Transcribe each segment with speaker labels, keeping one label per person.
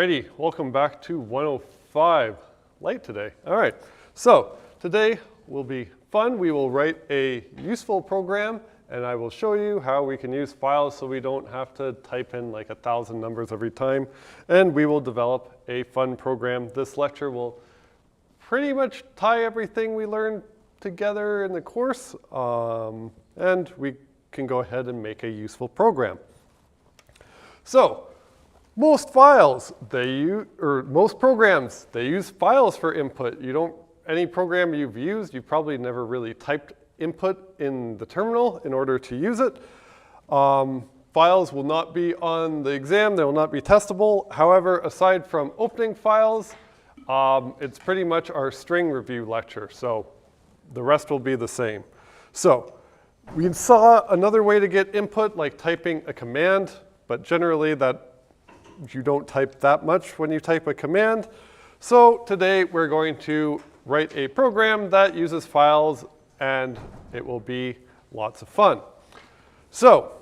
Speaker 1: Alrighty, welcome back to 105. Late today. All right, so today will be fun. We will write a useful program, and I will show you how we can use files so we don't have to type in like 1,000 numbers every time. And we will develop a fun program. This lecture will pretty much tie everything we learned together in the course, and we can go ahead and make a useful program. So, most programs, they use files for input. Any program you've used, you've probably never really typed input in the terminal in order to use it. Files will not be on the exam, they will not be testable. However, aside from opening files, it's pretty much our string review lecture, so the rest will be the same. So, we saw another way to get input, like typing a command, but generally you don't type that much when you type a command. So today we're going to write a program that uses files, and it will be lots of fun. So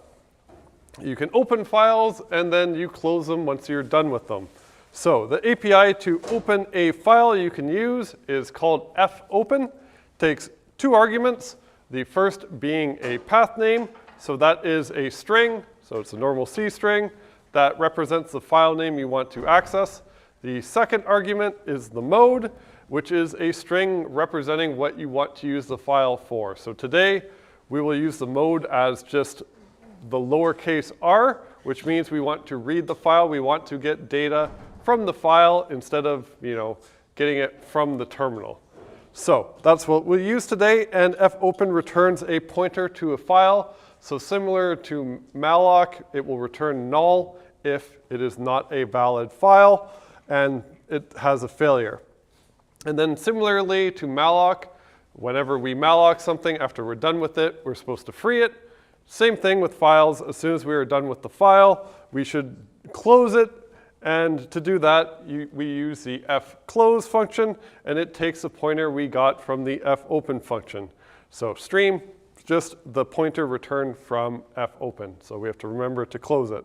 Speaker 1: you can open files and then you close them once you're done with them. So the API to open a file you can use is called fopen. It takes 2 arguments, the first being a path name. So that is a string, so it's a normal C string that represents the file name you want to access. The second argument is the mode, which is a string representing what you want to use the file for. So today, we will use the mode as just the lowercase r, which means we want to read the file. We want to get data from the file instead of, getting it from the terminal. So that's what we'll use today, and fopen returns a pointer to a file. So similar to malloc, it will return null if it is not a valid file and it has a failure. And then similarly to malloc, whenever we malloc something after we're done with it, we're supposed to free it. Same thing with files. As soon as we are done with the file, we should close it. And to do that, we use the fclose function, and it takes the pointer we got from the fopen function. So stream, just the pointer returned from fopen. So we have to remember to close it.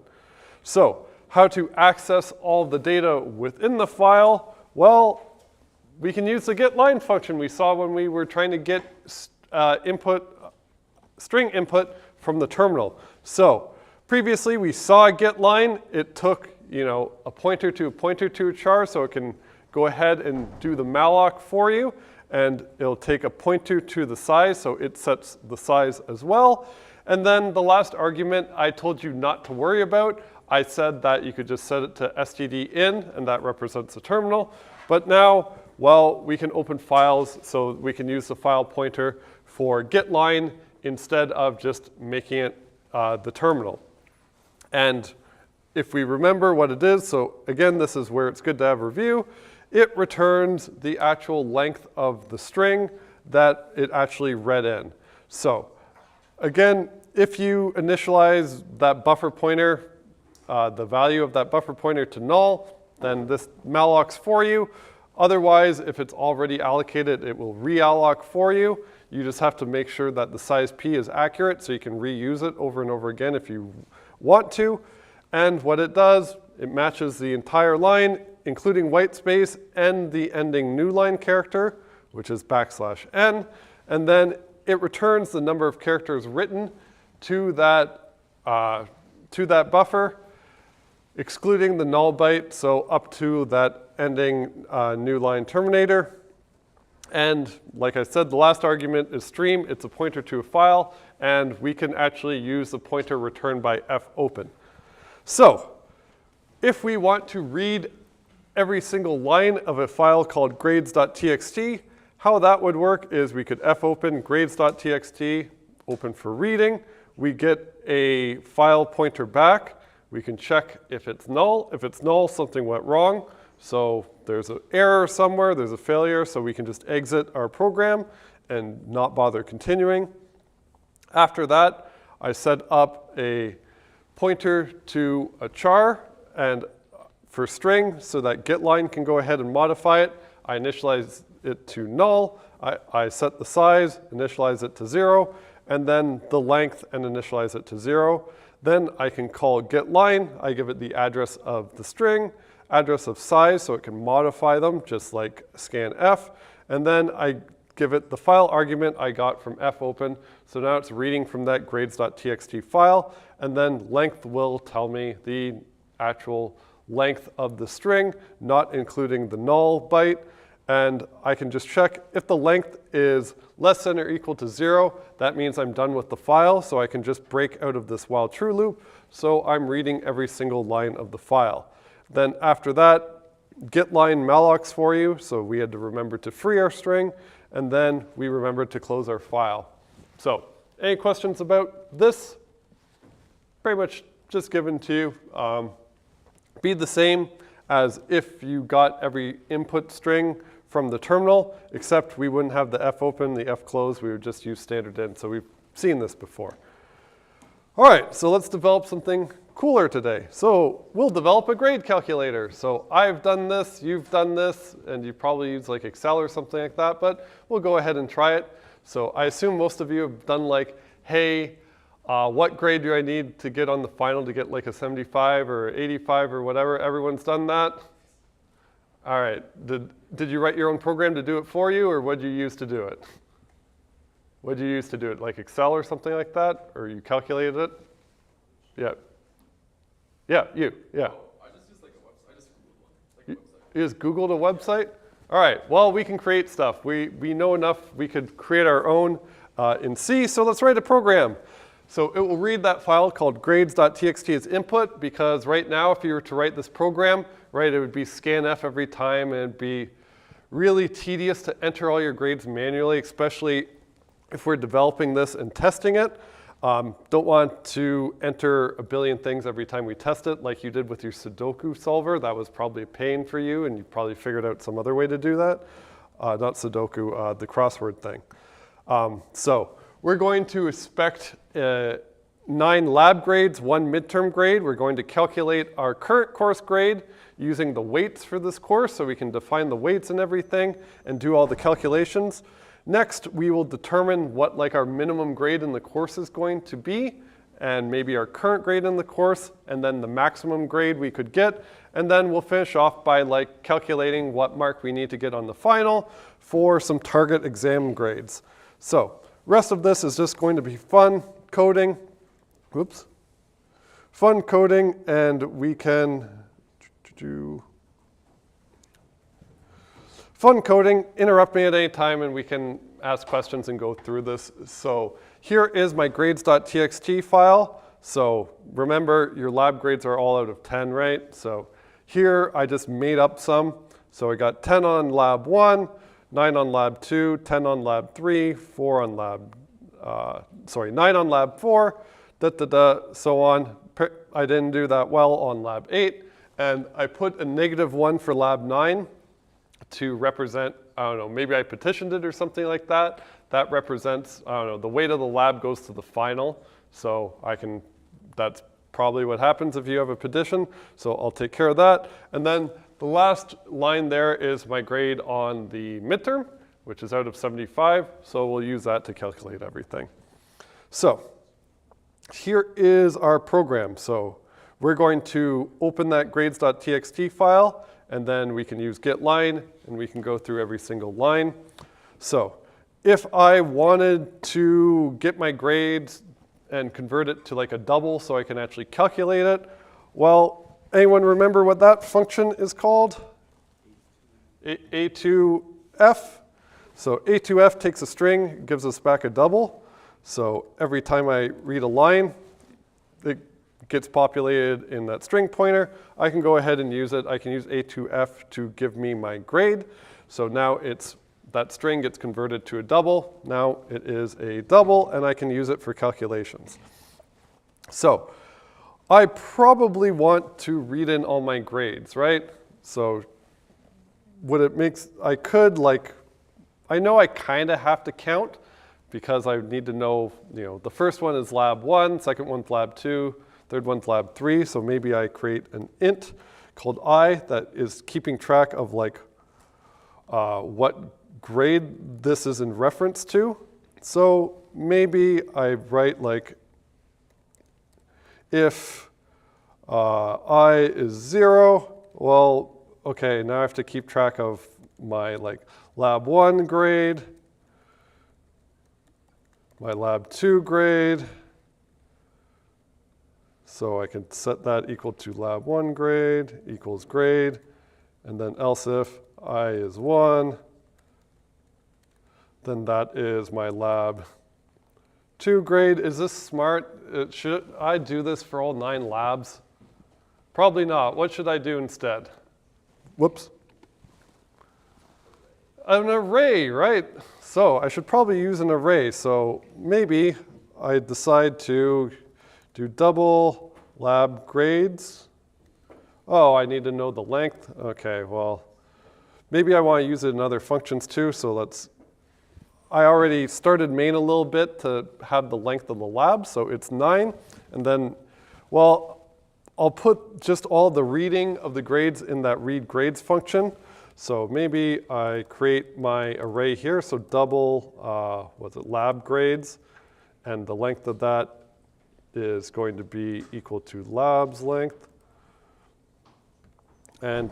Speaker 1: So how to access all the data within the file? Well, we can use the getline function we saw when we were trying to get string input from the terminal. So previously we saw getline. It took a pointer to a char, so it can go ahead and do the malloc for you. And it'll take a pointer to the size, so it sets the size as well. And then the last argument I told you not to worry about. I said that you could just set it to std_in, and that represents the terminal. But now, well, we can open files, so we can use the file pointer for getline instead of just making it the terminal. And if we remember what it is, so again, this is where it's good to have review. It returns the actual length of the string that it actually read in. So again, if you initialize that buffer pointer, the value of that buffer pointer to null, then this mallocs for you. Otherwise, if it's already allocated, it will realloc for you. You just have to make sure that the size p is accurate so you can reuse it over and over again if you want to. And what it does, it matches the entire line, including white space and the ending new line character, which is \n, and then it returns the number of characters written to that buffer, excluding the null byte, so up to that ending new line terminator. And like I said, the last argument is stream. It's a pointer to a file, and we can actually use the pointer returned by fopen. So if we want to read every single line of a file called grades.txt, how that would work is we could fopen grades.txt, open for reading. We get a file pointer back. We can check if it's null. If it's null, something went wrong. So there's an error somewhere, there's a failure, so we can just exit our program and not bother continuing. After that, I set up a pointer to a char and for string so that getline can go ahead and modify it. I initialize it to null. I set the size, initialize it to 0, and then the length and initialize it to 0. Then I can call getline. I give it the address of the string. address of size so it can modify them just like scanf. And then I give it the file argument I got from fopen. So now it's reading from that grades.txt file. And then length will tell me the actual length of the string, not including the null byte. And I can just check if the length is less than or equal to 0, that means I'm done with the file, so I can just break out of this while true loop. So I'm reading every single line of the file. Then after that, getline mallocs for you, so we had to remember to free our string, and then we remembered to close our file. So any questions about this? Pretty much just given to you. Be the same as if you got every input string from the terminal, except we wouldn't have the fopen, the fclose, we would just use standard in. So we've seen this before. All right, so let's develop something cooler today. So we'll develop a grade calculator. So I've done this, you've done this, and you probably use like Excel or something like that, but we'll go ahead and try it. So I assume most of you have done like, hey, what grade do I need to get on the final to get like a 75 or 85 or whatever? Everyone's done that? All right, did you write your own program to do it for you, or what did you use to do it? What did you use to do it, like Excel or something like that? Or you calculated it? Yeah. Yeah, you, yeah.
Speaker 2: Oh, I just used like a website, I just Googled one, like a website.
Speaker 1: You just Googled a website? All right, well, we can create stuff. We know enough, we could create our own in C, so let's write a program. So it will read that file called grades.txt as input, because right now, if you were to write this program, right, it would be scanf every time, and it'd be really tedious to enter all your grades manually, especially if we're developing this and testing it. Don't want to enter a billion things every time we test it, like you did with your Sudoku solver. That was probably a pain for you, and you probably figured out some other way to do that. Not Sudoku, the crossword thing. So we're going to expect 9 lab grades, 1 midterm grade. We're going to calculate our current course grade using the weights for this course, so we can define the weights and everything and do all the calculations. Next, we will determine what like our minimum grade in the course is going to be, and maybe our current grade in the course, and then the maximum grade we could get. And then we'll finish off by like calculating what mark we need to get on the final for some target exam grades. So rest of this is just going to be fun coding. Whoops. Fun coding, and we can do fun coding, interrupt me at any time, and we can ask questions and go through this. So here is my grades.txt file. So remember, your lab grades are all out of 10, right? So here I just made up some. So I got 10 on lab 1, 9 on lab 2, 10 on lab 3, 4 on lab, 9 on lab 4, so on. I didn't do that well on lab 8. And I put a -1 for lab 9 to represent, I don't know, maybe I petitioned it or something like that. That represents, I don't know, the weight of the lab goes to the final. So that's probably what happens if you have a petition. So I'll take care of that. And then the last line there is my grade on the midterm, which is out of 75. So we'll use that to calculate everything. So here is our program. So we're going to open that grades.txt file, and then we can use getline, and we can go through every single line. So if I wanted to get my grades and convert it to like a double so I can actually calculate it, well, anyone remember what that function is called? A2F. So A2F takes a string, gives us back a double. So every time I read a line, it gets populated in that string pointer. I can go ahead and use it. I can use A2F to give me my grade. So now that string gets converted to a double. Now it is a double, and I can use it for calculations. So I probably want to read in all my grades, right? So what it makes, I could like, I know I kind of have to count because I need to know, the first one is lab 1, second one's lab 2, third one's lab 3. So maybe I create an int called I that is keeping track of like what grade this is in reference to. So maybe I write like if I is 0, well, okay, now I have to keep track of my like lab 1 grade, my lab 2 grade. So I can set that equal to lab 1 grade equals grade, and then else if I is 1, then that is my lab 2 grade. Is this smart? Should I do this for all 9 labs? Probably not. What should I do instead? Whoops. An array, right? So I should probably use an array. So maybe I decide to do double lab grades. Oh, I need to know the length. Okay, well, maybe I want to use it in other functions too. So I already started main a little bit to have the length of the lab. So it's 9. And then, well, I'll put just all the reading of the grades in that read grades function. So maybe I create my array here. So double, lab grades. And the length of that is going to be equal to labs length. And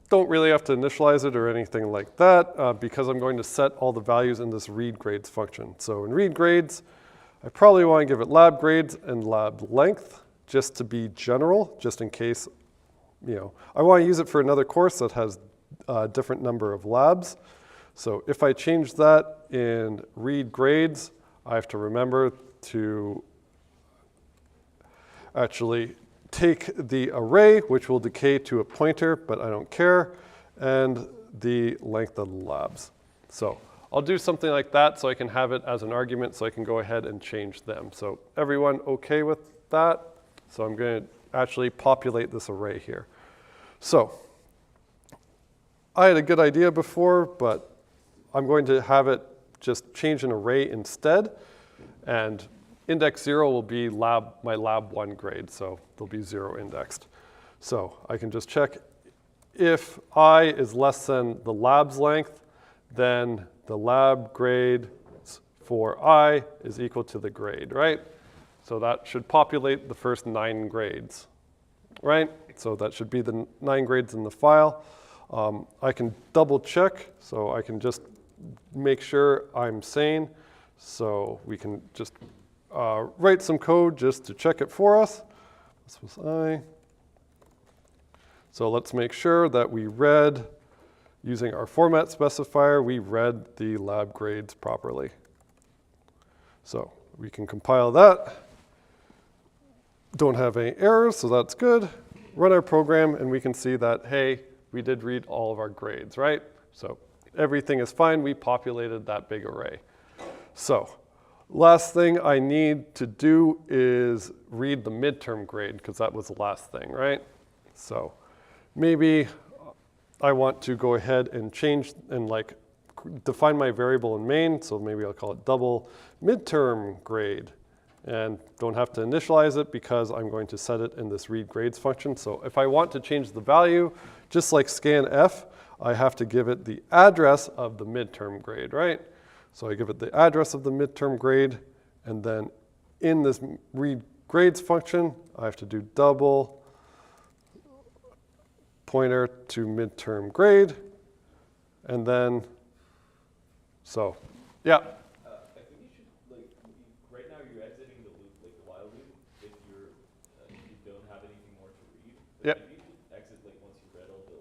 Speaker 1: don't really have to initialize it or anything like that because I'm going to set all the values in this read grades function. So in read grades, I probably want to give it lab grades and lab length just to be general, just in case, I want to use it for another course that has a different number of labs. So if I change that in read grades, I have to remember to actually take the array, which will decay to a pointer, but I don't care, and the length of the labs. So I'll do something like that so I can have it as an argument so I can go ahead and change them. So everyone okay with that? So I'm going to actually populate this array here. So I had a good idea before, but I'm going to have it just change an array instead. And index 0 will be my lab 1 grade, so they'll be 0 indexed. So I can just check if I is less than the lab's length, then the lab grade for I is equal to the grade, right? So that should populate the first 9 grades, right? So that should be the 9 grades in the file. I can double check, so I can just make sure I'm sane. So we can just write some code just to check it for us. This was I. So let's make sure that we read, using our format specifier, we read the lab grades properly. So we can compile that. Don't have any errors, so that's good. Run our program, and we can see that, hey, we did read all of our grades, right? So everything is fine. We populated that big array. So last thing I need to do is read the midterm grade, because that was the last thing, right? So maybe I want to go ahead and change and define my variable in main. So maybe I'll call it double midterm grade. And don't have to initialize it because I'm going to set it in this read grades function. So if I want to change the value, just like scanf, I have to give it the address of the midterm grade, right? So I give it the address of the midterm grade, and then in this read grades function, I have to do double pointer to midterm grade, and then, so, yeah.
Speaker 2: I think you should, right now you're exiting the loop, the while loop, if you don't have anything more to read.
Speaker 1: Yep.
Speaker 2: Maybe you should exit, once you read all the,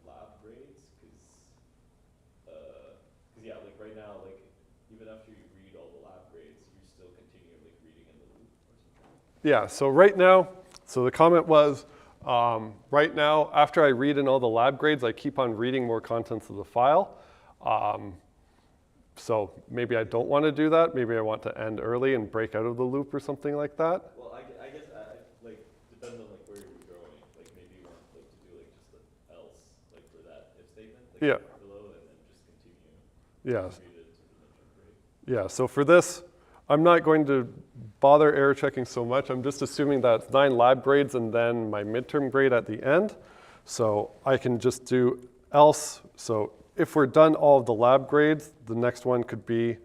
Speaker 2: lab grades, because yeah, right now, even after you read all the lab grades, you're still continuing, reading in the loop or something.
Speaker 1: Yeah, so right now, so the comment was, right now, after I read in all the lab grades, I keep on reading more contents of the file. So maybe I don't want to do that. Maybe I want to end early and break out of the loop or something like that.
Speaker 2: Well, I guess, depends on, where you're going. Maybe you want, to do, just the else, for that if statement,
Speaker 1: yeah.
Speaker 2: Below, and then just continue.
Speaker 1: Yeah.
Speaker 2: Read it to the midterm grade.
Speaker 1: Yeah, so for this, I'm not going to bother error checking so much. I'm just assuming that it's 9 lab grades and then my midterm grade at the end. So I can just do else. So if we're done all of the lab grades, the next one could be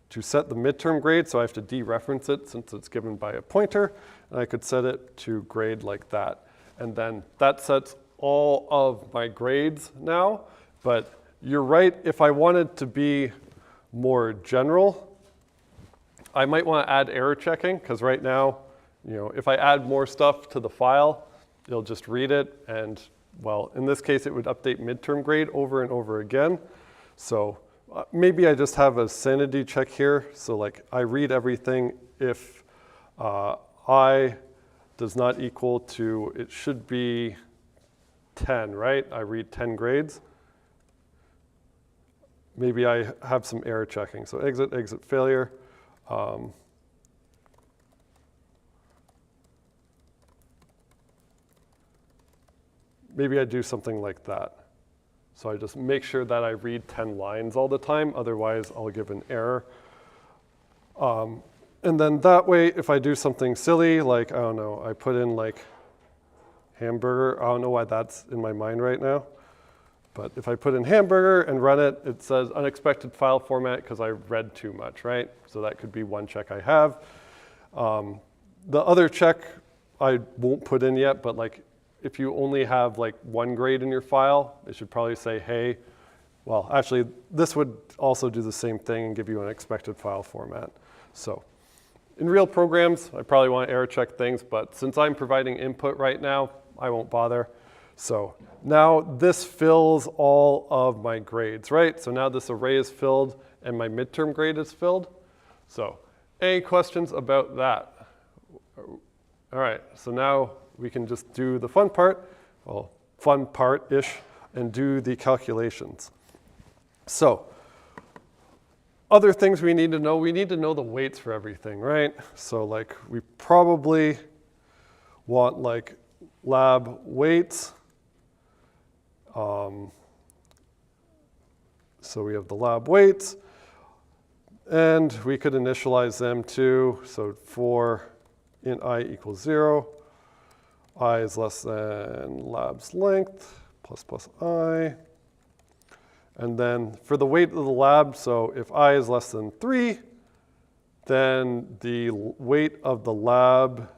Speaker 1: to set the midterm grade. So I have to dereference it since it's given by a pointer. And I could set it to grade like that. And then that sets all of my grades now, but you're right, if I wanted to be more general, I might want to add error checking, because right now, if I add more stuff to the file, it'll just read it, and well, in this case, it would update midterm grade over and over again. So maybe I just have a sanity check here. So like I read everything if I does not equal to, it should be 10, right? I read 10 grades. Maybe I have some error checking. So exit failure. Maybe I do something like that. So I just make sure that I read 10 lines all the time, otherwise I'll give an error. And then that way, if I do something silly, like, I don't know, I put in like hamburger, I don't know why that's in my mind right now. But if I put in hamburger and run it, it says unexpected file format because I read too much, right? So that could be one check I have. The other check I won't put in yet, but like if you only have like one grade in your file, it should probably say, hey, well, actually, this would also do the same thing and give you an expected file format. So in real programs, I probably want to error check things, but since I'm providing input right now, I won't bother. So now this fills all of my grades, right? So now this array is filled and my midterm grade is filled. So any questions about that? All right, so now we can just do the fun part, well, fun part-ish, and do the calculations. So other things we need to know the weights for everything, right? So like we probably want like lab weights. So we have the lab weights, and we could initialize them too. So for int I equals 0, I is less than lab's length, plus I. And then for the weight of the lab, so if I is less than 3, then the weight of the lab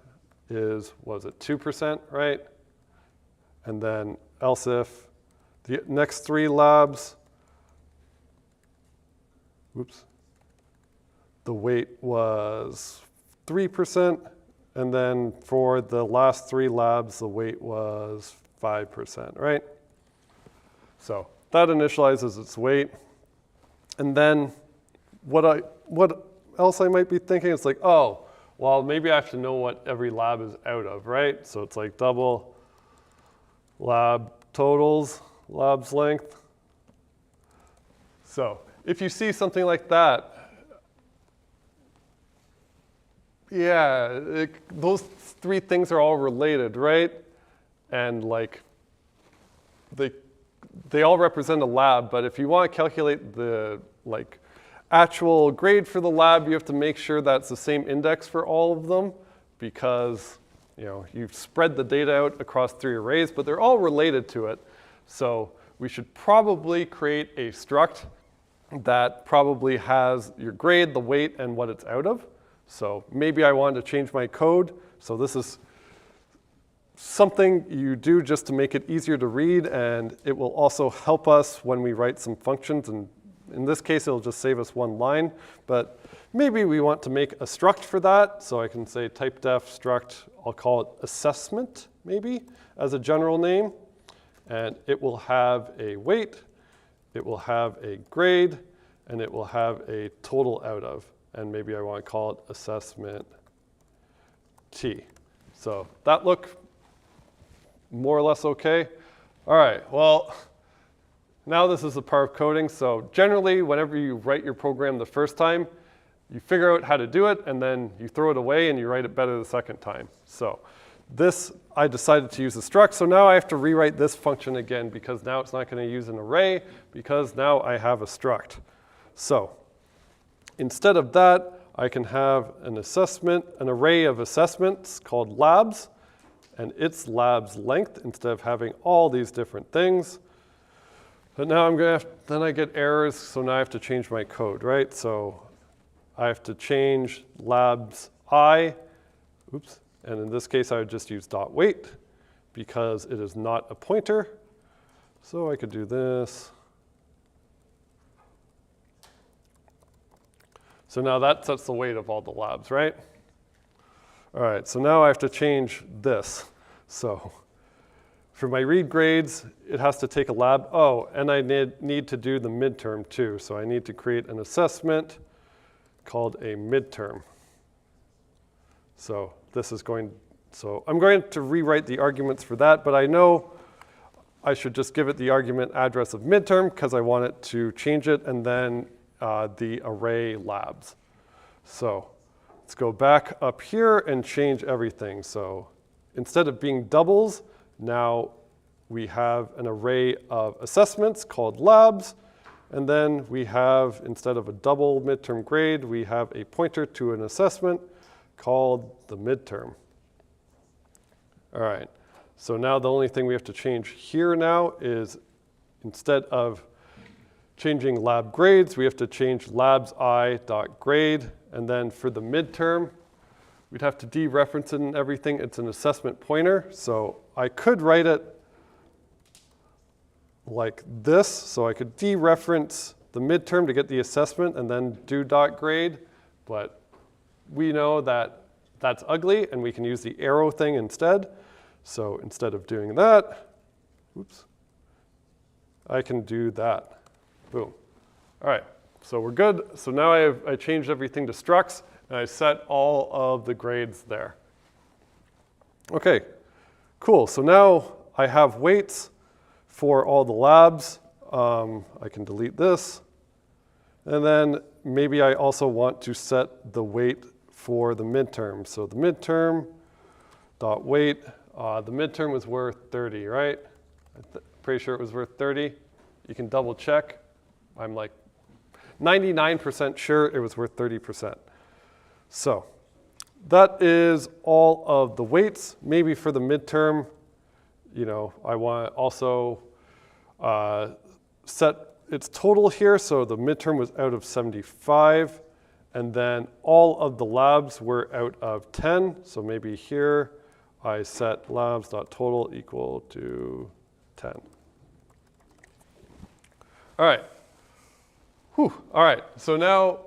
Speaker 1: is, was it 2%, right? And then else if the next 3 labs, the weight was 3%, and then for the last 3 labs, the weight was 5%, right? So that initializes its weight. And then what else I might be thinking is like, oh, well, maybe I have to know what every lab is out of, right? So it's like double lab totals, lab's length. So if you see something like that, yeah, those 3 things are all related, right? And like they all represent a lab, but if you want to calculate the like actual grade for the lab, you have to make sure that's the same index for all of them, because you've spread the data out across 3 arrays, but they're all related to it. So we should probably create a struct that probably has your grade, the weight, and what it's out of. So maybe I wanted to change my code. So this is something you do just to make it easier to read, and it will also help us when we write some functions. And in this case, it'll just save us 1 line. But maybe we want to make a struct for that. So I can say typedef struct, I'll call it assessment, maybe, as a general name. And it will have a weight, it will have a grade, and it will have a total out of. And maybe I want to call it assessment T. So that look more or less okay. All right, well, now this is the part of coding. So generally, whenever you write your program the first time, you figure out how to do it, and then you throw it away, and you write it better the second time. So this, I decided to use a struct. So now I have to rewrite this function again, because now it's not going to use an array, because now I have a struct. So instead of that, I can have an array of assessments called labs, and its lab's length instead of having all these different things. But now then I get errors, so now I have to change my code, right? So I have to change labs I, and in this case I would just use .weight because it is not a pointer. So I could do this. So now that sets the weight of all the labs, right? All right, so now I have to change this. So for my read grades, it has to take a lab. Oh, and I need to do the midterm too. So I need to create an assessment called a midterm. So this is so I'm going to rewrite the arguments for that, but I know I should just give it the argument address of midterm because I want it to change it, and then the array labs. So let's go back up here and change everything. So instead of being doubles, now we have an array of assessments called labs, and then we have, instead of a double midterm grade, we have a pointer to an assessment called the midterm. All right, so now the only thing we have to change here now is, instead of changing lab grades, we have to change labs I.grade, and then for the midterm, we'd have to dereference it and everything. It's an assessment pointer, so I could write it like this. So I could dereference the midterm to get the assessment and then do .grade, but we know that that's ugly and we can use the arrow thing instead. So instead of doing that, oops, I can do that. Boom. All right, so we're good. So now I changed everything to structs, and I set all of the grades there. Okay, cool. So now I have weights for all the labs. I can delete this. And then maybe I also want to set the weight for the midterm. So the midterm dot weight, the midterm was worth 30, right? Pretty sure it was worth 30. You can double check. I'm like 99% sure it was worth 30%. So that is all of the weights. Maybe for the midterm, I want to also set its total here. So the midterm was out of 75. And then all of the labs were out of 10. So maybe here I set labs.total equal to 10. All right. Whew. All right, so now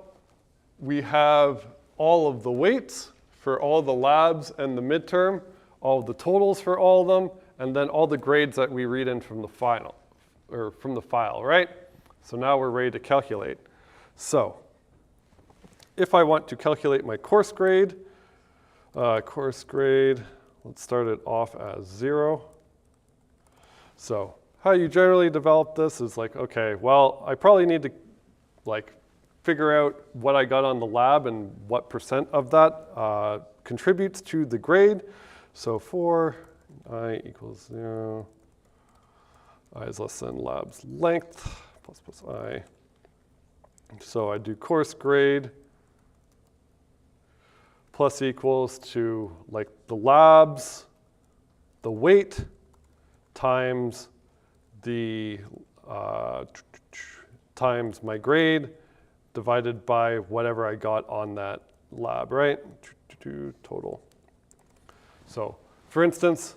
Speaker 1: we have all of the weights for all the labs and the midterm, all of the totals for all of them, and then all the grades that we read in from the file, right? So now we're ready to calculate. So if I want to calculate my course grade, let's start it off as 0. So how you generally develop this is like, okay, well, I probably need to figure out what I got on the lab and what percent of that contributes to the grade. So for I equals 0, I is less than lab's length, plus I. So I do course grade plus equals to the labs, the weight, times the times my grade divided by whatever I got on that lab, right? Total. So for instance,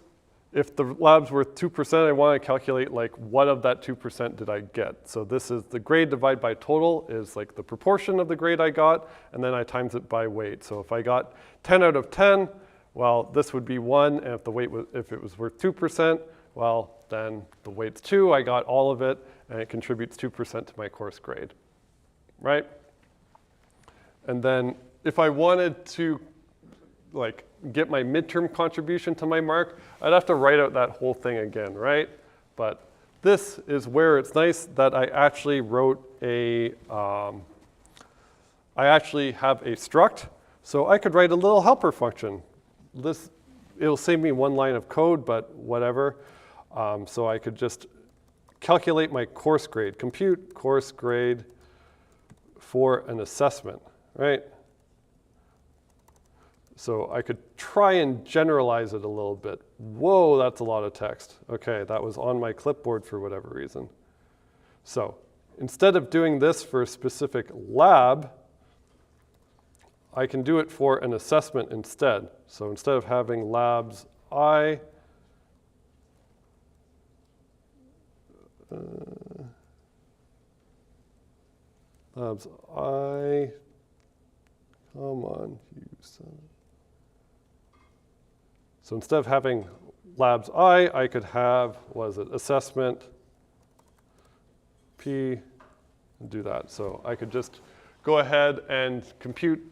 Speaker 1: if the lab's worth 2%, I want to calculate what of that 2% did I get. So this is the grade divided by total is the proportion of the grade I got, and then I times it by weight. So if I got 10 out of 10, well, this would be 1, and if it was worth 2%, well, then the weight's 2, I got all of it, and it contributes 2% to my course grade, right? And then if I wanted to get my midterm contribution to my mark, I'd have to write out that whole thing again, right? But this is where it's nice that I actually wrote I actually have a struct, so I could write a little helper function. It'll save me one line of code, but whatever. So I could just calculate my course grade, compute course grade for an assessment, right? So I could try and generalize it a little bit. Whoa, that's a lot of text. Okay, that was on my clipboard for whatever reason. So instead of doing this for a specific lab, I can do it for an assessment instead. So instead of having labs I labs I, come on, you son. So instead of having labs I could have, what is it, assessment P, and do that. So I could just go ahead and compute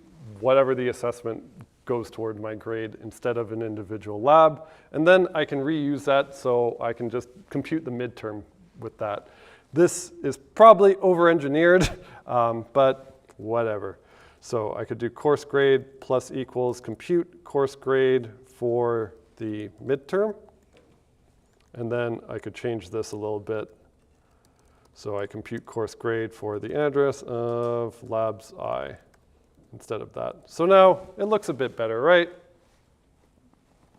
Speaker 1: whatever the assessment goes toward my grade instead of an individual lab. And then I can reuse that, so I can just compute the midterm with that. This is probably over-engineered, but whatever. So I could do course grade plus equals compute course grade for the midterm. And then I could change this a little bit. So I compute course grade for the address of labs I instead of that. So now it looks a bit better, right?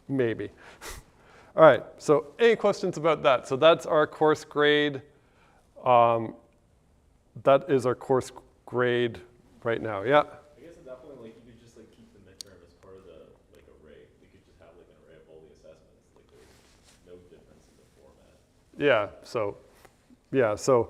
Speaker 1: Maybe. All right, so any questions about that? So that's our course grade. That is our course grade right now, yeah?
Speaker 2: I guess at that point, like, you could just like keep the midterm as part of the like array. You could just have like an array of all the assessments. Like there's no difference in the format.
Speaker 1: Yeah, so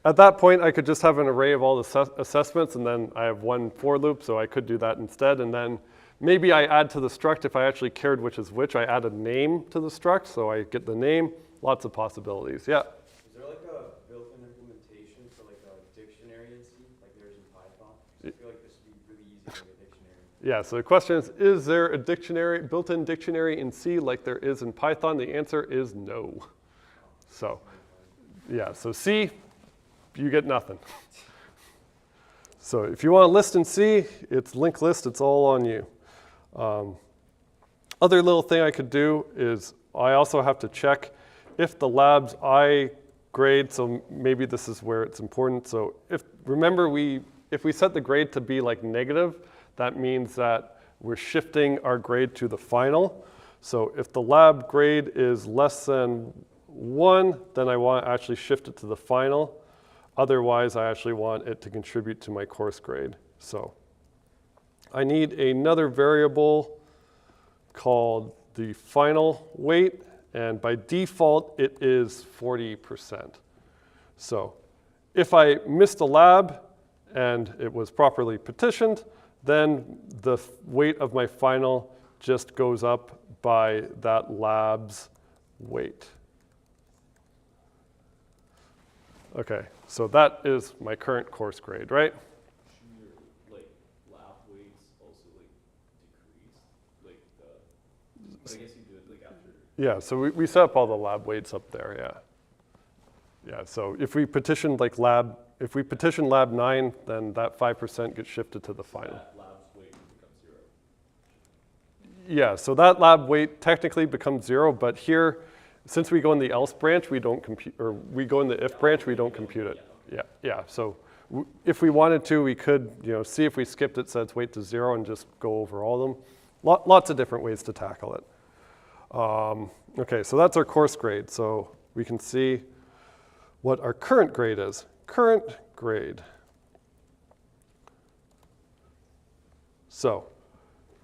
Speaker 1: at that point, I could just have an array of all the assessments, and then I have one for loop, so I could do that instead. And then maybe I add to the struct, if I actually cared which is which, I add a name to the struct, so I get the name. Lots of possibilities, yeah.
Speaker 3: Is there like a built-in implementation for like a dictionary in C, like there's in Python? 'Cause I feel like this would be really easy to make a dictionary.
Speaker 1: Yeah, so the question is there a dictionary, built-in dictionary in C like there is in Python? The answer is no. So, yeah, so C, you get nothing. So if you want a list in C, it's linked list, it's all on you. Other little thing I could do is I also have to check if the labs I grade, so maybe this is where it's important. So remember if we set the grade to be like negative, that means that we're shifting our grade to the final. So if the lab grade is less than 1, then I want to actually shift it to the final. Otherwise, I actually want it to contribute to my course grade. So I need another variable called the final weight, and by default, it is 40%. So if I missed a lab and it was properly petitioned, then the weight of my final just goes up by that lab's weight. Okay, so that is my current course grade, right?
Speaker 2: Should your like lab weights also like decrease? Like but I guess you do it like after.
Speaker 1: Yeah, so we set up all the lab weights up there, yeah. Yeah, so if we petition like lab 9, then that 5% gets shifted to the final.
Speaker 2: That lab's weight becomes 0.
Speaker 1: Yeah, so that lab weight technically becomes 0, but here, since we go in the else branch, we don't compute, or we go in the if branch, we don't compute it. Yeah. So if we wanted to, we could, see if we skipped it, set its weight to 0, and just go over all of them. Lots of different ways to tackle it. Okay, so that's our course grade. So we can see what our current grade is. Current grade. So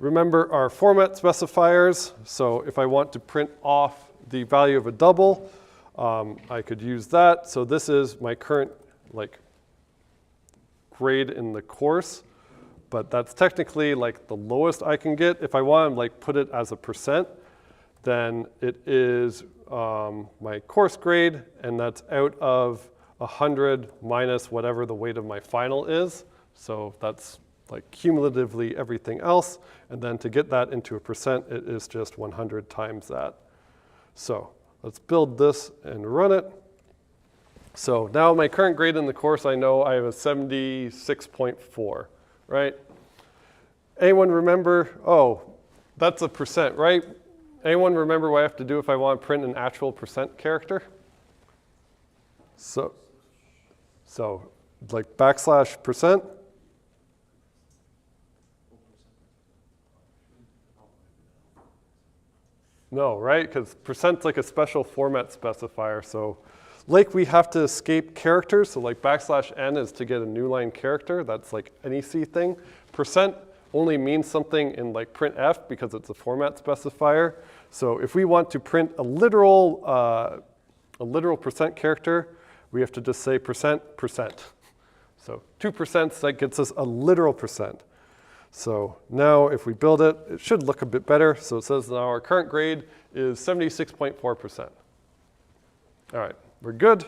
Speaker 1: remember our format specifiers. So if I want to print off the value of a double, I could use that. So this is my current grade in the course, but that's technically like the lowest I can get. If I want to put it as a percent, then it is my course grade, and that's out of 100 minus whatever the weight of my final is. So that's cumulatively everything else. And then to get that into a percent, it is just 100 times that. So let's build this and run it. So now my current grade in the course, I know I have a 76.4, right? Anyone remember, that's a percent, right? Anyone remember what I have to do if I want to print an actual percent character? So \%. No, right? Because percent's like a special format specifier. So we have to escape characters. So \n is to get a new line character. That's like an ECE thing. Percent only means something in printf because it's a format specifier. So if we want to print a literal percent character, we have to just say percent. So 2%, that gets us a literal percent. So now if we build it, it should look a bit better. So it says now our current grade is 76.4%. All right, we're good.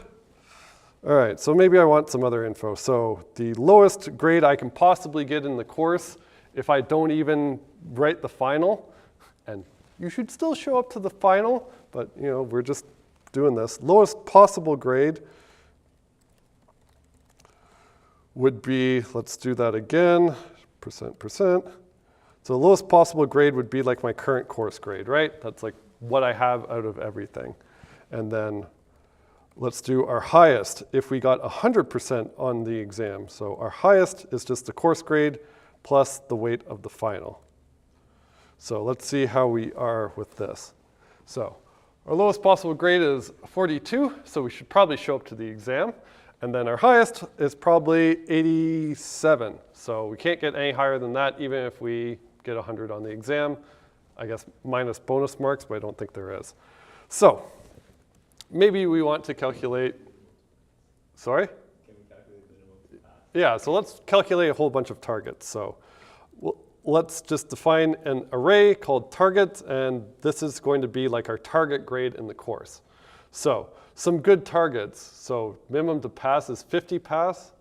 Speaker 1: All right, so maybe I want some other info. So the lowest grade I can possibly get in the course if I don't even write the final, and you should still show up to the final, but you know, we're just doing this. Lowest possible grade would be, let's do that again, percent. So the lowest possible grade would be like my current course grade, right? That's like what I have out of everything. And then let's do our highest if we got 100% on the exam. So our highest is just the course grade plus the weight of the final. So let's see how we are with this. So our lowest possible grade is 42, so we should probably show up to the exam. And then our highest is probably 87. So we can't get any higher than that, even if we get 100 on the exam. I guess minus bonus marks, but I don't think there is. So maybe we want to calculate, sorry?
Speaker 2: Can we calculate the minimum to pass?
Speaker 1: Yeah, so let's calculate a whole bunch of targets. So let's just define an array called targets, and this is going to be like our target grade in the course. So some good targets. So minimum to pass is 50 pass.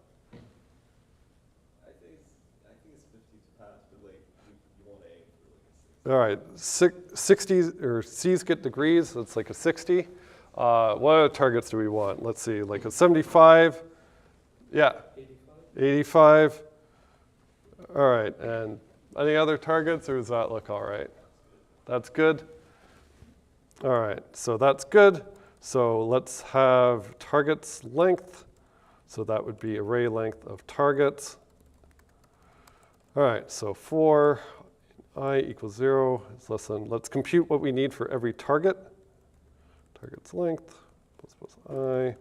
Speaker 2: I think it's 50 to pass, but like you want to aim for like a 60.
Speaker 1: All right, 60 or C's get degrees. That's like a 60. What other targets do we want? Let's see, like a 75. Yeah, 85. All right, and any other targets, or does that look all right? That's good. All right, so that's good. So let's have targets length. So that would be array length of targets. All right, so for I equals 0 is less than, let's compute what we need for every target. Target's length plus I.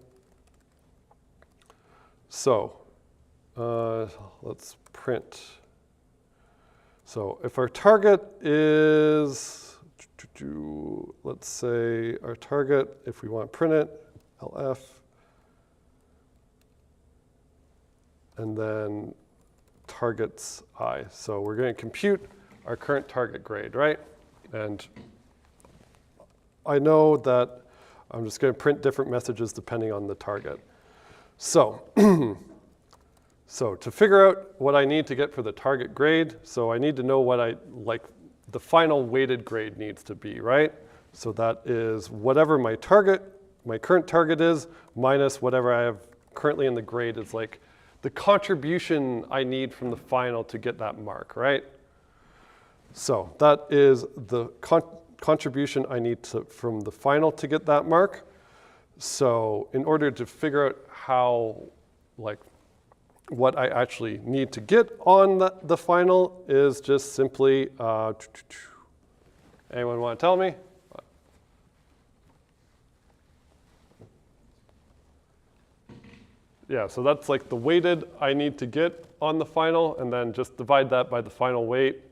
Speaker 1: So let's print. So if our target is, let's say our target, if we want to print it, LF, and then targets I. So we're going to compute our current target grade, right? And I know that I'm just going to print different messages depending on the target. So, so to figure out what I need to get for the target grade, so I need to know what the final weighted grade needs to be, right? So that is whatever my current target is, minus whatever I have currently in the grade is like the contribution I need from the final to get that mark, right? So that is the contribution I need from the final to get that mark. So in order to figure out how, what I actually need to get on the final is just simply, anyone want to tell me? Yeah, so that's like the weighted I need to get on the final, and then just divide that by the final weight,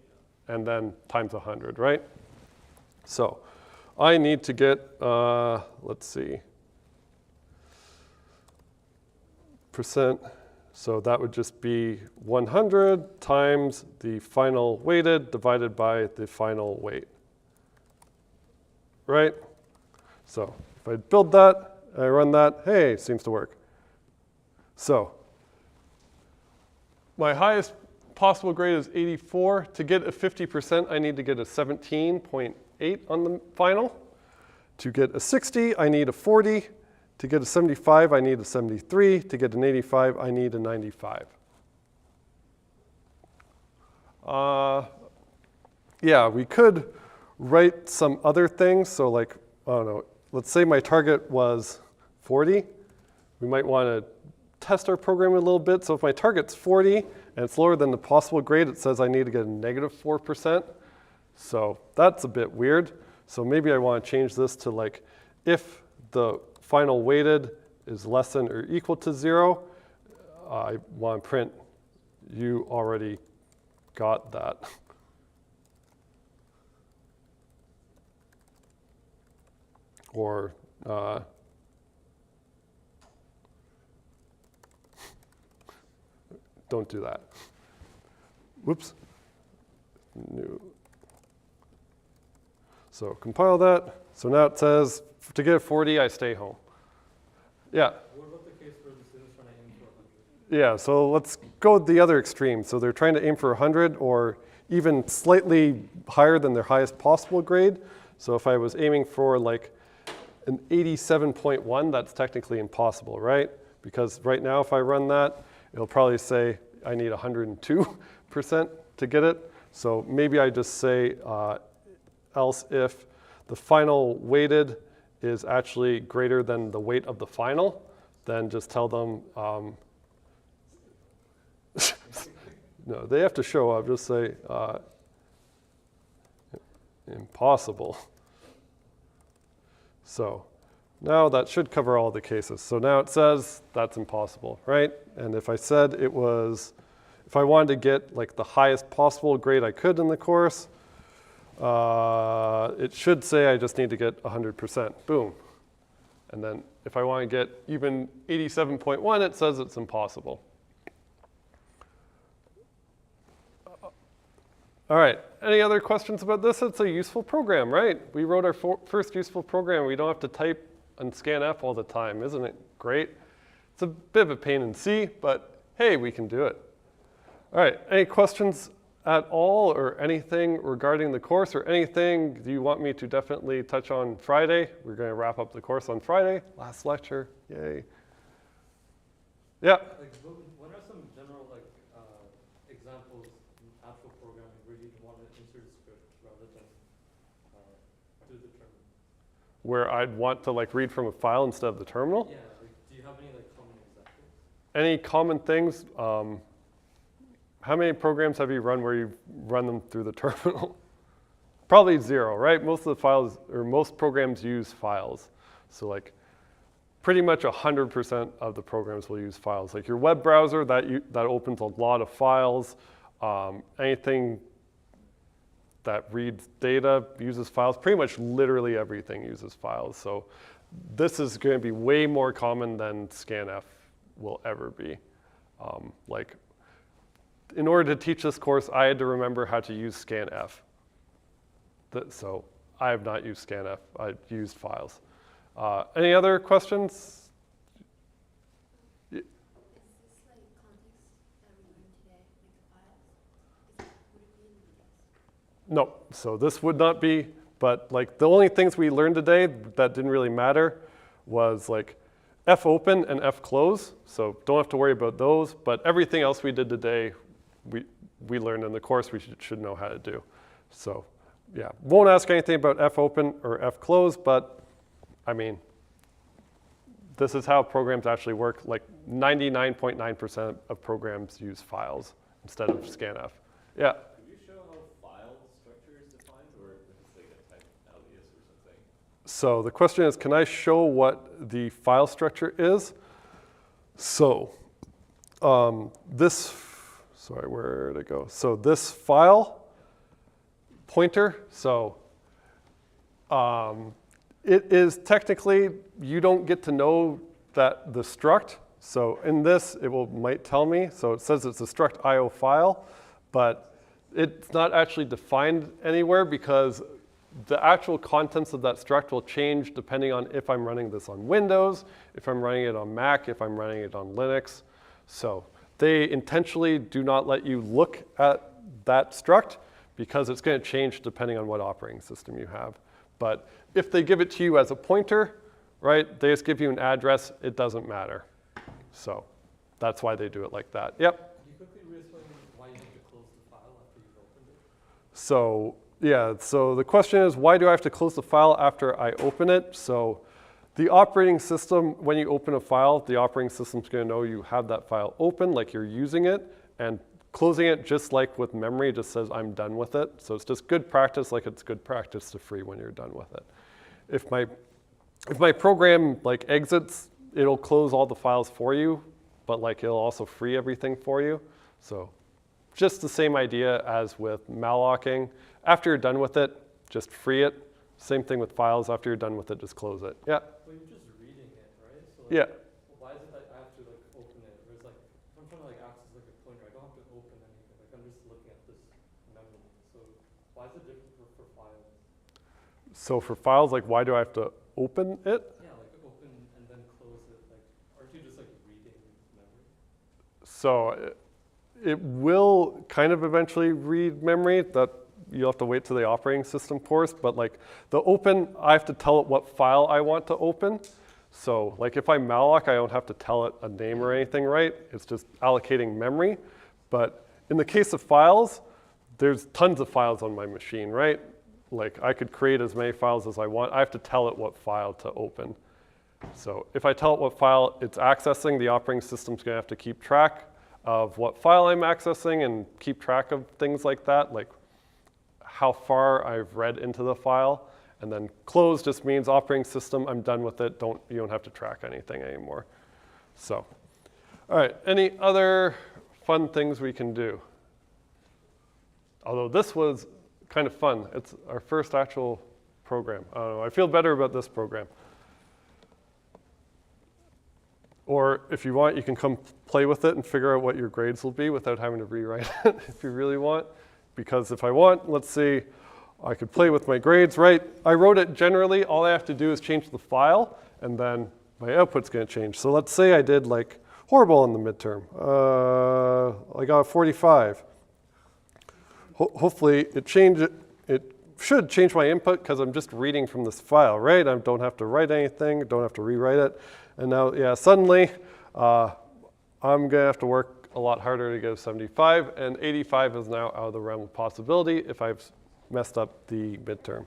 Speaker 1: and then times 100, right? So I need to get, let's see, percent. So that would just be 100 times the final weighted divided by the final weight, right? So if I build that, I run that, hey, seems to work. So my highest possible grade is 84. To get a 50%, I need to get a 17.8 on the final. To get a 60, I need a 40. To get a 75, I need a 73. To get an 85, I need a 95. Yeah, we could write some other things. So like, I don't know, let's say my target was 40. We might want to test our program a little bit. So if my target's 40 and it's lower than the possible grade, it says I need to get a negative 4%. So that's a bit weird. So maybe I want to change this to like, if the final weighted is less than or equal to 0, I want to print, you already got that. Or don't do that. Whoops. New. So compile that. So now it says, to get a 40, I stay home. Yeah.
Speaker 4: What about the case where the student's trying to aim for 100?
Speaker 1: Yeah, so let's go the other extreme. So they're trying to aim for 100 or even slightly higher than their highest possible grade. So if I was aiming for like an 87.1, that's technically impossible, right? Because right now if I run that, it'll probably say I need 102% to get it. So maybe I just say else if the final weighted is actually greater than the weight of the final, then just tell them, no, they have to show up, just say impossible. So now that should cover all the cases. So now it says that's impossible, right? And if I said it was, if I wanted to get like the highest possible grade I could in the course, it should say I just need to get 100%, boom. And then if I want to get even 87.1, it says it's impossible. All right, any other questions about this? It's a useful program, right? We wrote our first useful program. We don't have to type and scanf all the time. Isn't it great? It's a bit of a pain in C, but hey, we can do it. All right, any questions at all or anything regarding the course or anything you want me to definitely touch on Friday? We're going to wrap up the course on Friday. Last lecture, yay. Yeah.
Speaker 4: Like, what are some general examples in actual programming where you want to insert a script rather than do the terminal?
Speaker 1: Where I'd want to like read from a file instead of the terminal?
Speaker 4: Yeah. Like, do you have any like common examples?
Speaker 1: Any common things? How many programs have you run where you run them through the terminal? Probably zero, right? Most of the files, or most programs use files. So like pretty much 100% of the programs will use files. Like your web browser, that opens a lot of files. Anything that reads data uses files. Pretty much literally everything uses files. So this is going to be way more common than scanf will ever be. Like, in order to teach this course, I had to remember how to use scanf. So I have not used scanf. I've used files. Any other questions?
Speaker 5: Is this like context that we learned today, like the files? Would it be in the test?
Speaker 1: No, so this would not be, but like the only things we learned today that didn't really matter was like fopen and fclose. So don't have to worry about those, but everything else we did today, we learned in the course we should know how to do. So yeah, won't ask anything about fopen or fclose, but I mean, this is how programs actually work. Like 99.9% of programs use files instead of scanf. Yeah?
Speaker 2: Could you show how file structure is defined, or if it's like a type alias or something?
Speaker 1: So the question is, can I show what the file structure is? So sorry, where did it go? So this file pointer, so it is technically, you don't get to know that the struct. So in this, might tell me. So it says it's a struct IO file, but it's not actually defined anywhere because the actual contents of that struct will change depending on if I'm running this on Windows, if I'm running it on Mac, if I'm running it on Linux. So they intentionally do not let you look at that struct because it's going to change depending on what operating system you have. But if they give it to you as a pointer, right, they just give you an address, it doesn't matter. So that's why they do it like that. Yep?
Speaker 4: Can you quickly re-explain why you need to close the file after you've opened it?
Speaker 1: So yeah, so the question is, why do I have to close the file after I open it? So the operating system, when you open a file, the operating system's going to know you have that file open, like you're using it, and closing it, just like with memory, just says I'm done with it. So it's just good practice, like it's good practice to free when you're done with it. If my program like exits, it'll close all the files for you, but like it'll also free everything for you. So just the same idea as with mallocking. After you're done with it, just free it. Same thing with files. After you're done with it, just close it. Yeah?
Speaker 4: Well, you're just reading it, right? So
Speaker 1: Yeah.
Speaker 4: why is it that I have to like open it? Or it's like, if I'm trying to like access like a pointer, I don't have to open anything. Like I'm just looking at this memory. So why is it different for files?
Speaker 1: So for files, like why do I have to open it?
Speaker 4: Yeah, like open and then close it. Like, aren't you just like reading memory?
Speaker 1: So it will kind of eventually read memory. That you'll have to wait till the operating system course. But like the open, I have to tell it what file I want to open. So like if I malloc, I don't have to tell it a name or anything, right? It's just allocating memory. But in the case of files, there's tons of files on my machine, right? Like I could create as many files as I want. I have to tell it what file to open. So if I tell it what file it's accessing, the operating system's gonna have to keep track of what file I'm accessing and keep track of things like that, like how far I've read into the file. And then close just means operating system, I'm done with it. You don't have to track anything anymore. So, all right, any other fun things we can do? Although this was kind of fun. It's our first actual program. I don't know, I feel better about this program. Or if you want, you can come play with it and figure out what your grades will be without having to rewrite it if you really want. Because if I want, let's see, I could play with my grades, right? I wrote it generally, all I have to do is change the file, and then my output's gonna change. So let's say I did like horrible on the midterm. I got a 45. Hopefully it should change my input because I'm just reading from this file, right? I don't have to write anything, don't have to rewrite it. And now, yeah, suddenly I'm gonna have to work a lot harder to get a 75, and 85 is now out of the realm of possibility if I've messed up the midterm.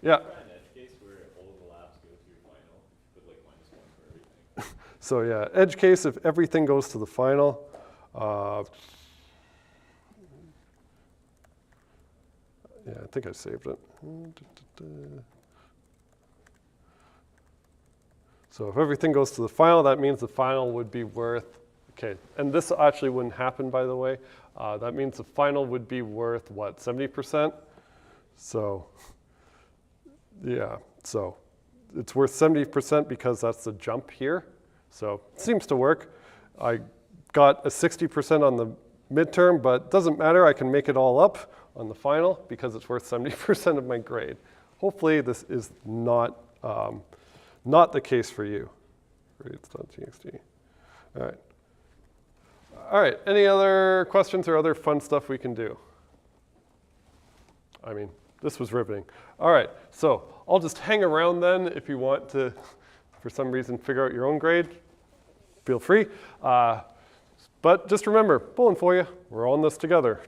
Speaker 1: Yeah.
Speaker 2: Try an edge case where all of the labs go to your final, but like -1 for everything.
Speaker 1: So yeah, edge case if everything goes to the final. Yeah, I think I saved it. So if everything goes to the final, that means the final would be worth, okay, and this actually wouldn't happen, by the way. That means the final would be worth, what, 70%? So, yeah, so it's worth 70% because that's the jump here. So it seems to work. I got a 60% on the midterm, but it doesn't matter. I can make it all up on the final because it's worth 70% of my grade. Hopefully this is not the case for you. Grades.txt. All right. All right, any other questions or other fun stuff we can do? I mean, this was riveting. All right, so I'll just hang around then if you want to, for some reason, figure out your own grade. Feel free. But just remember, pulling for you. We're all in this together.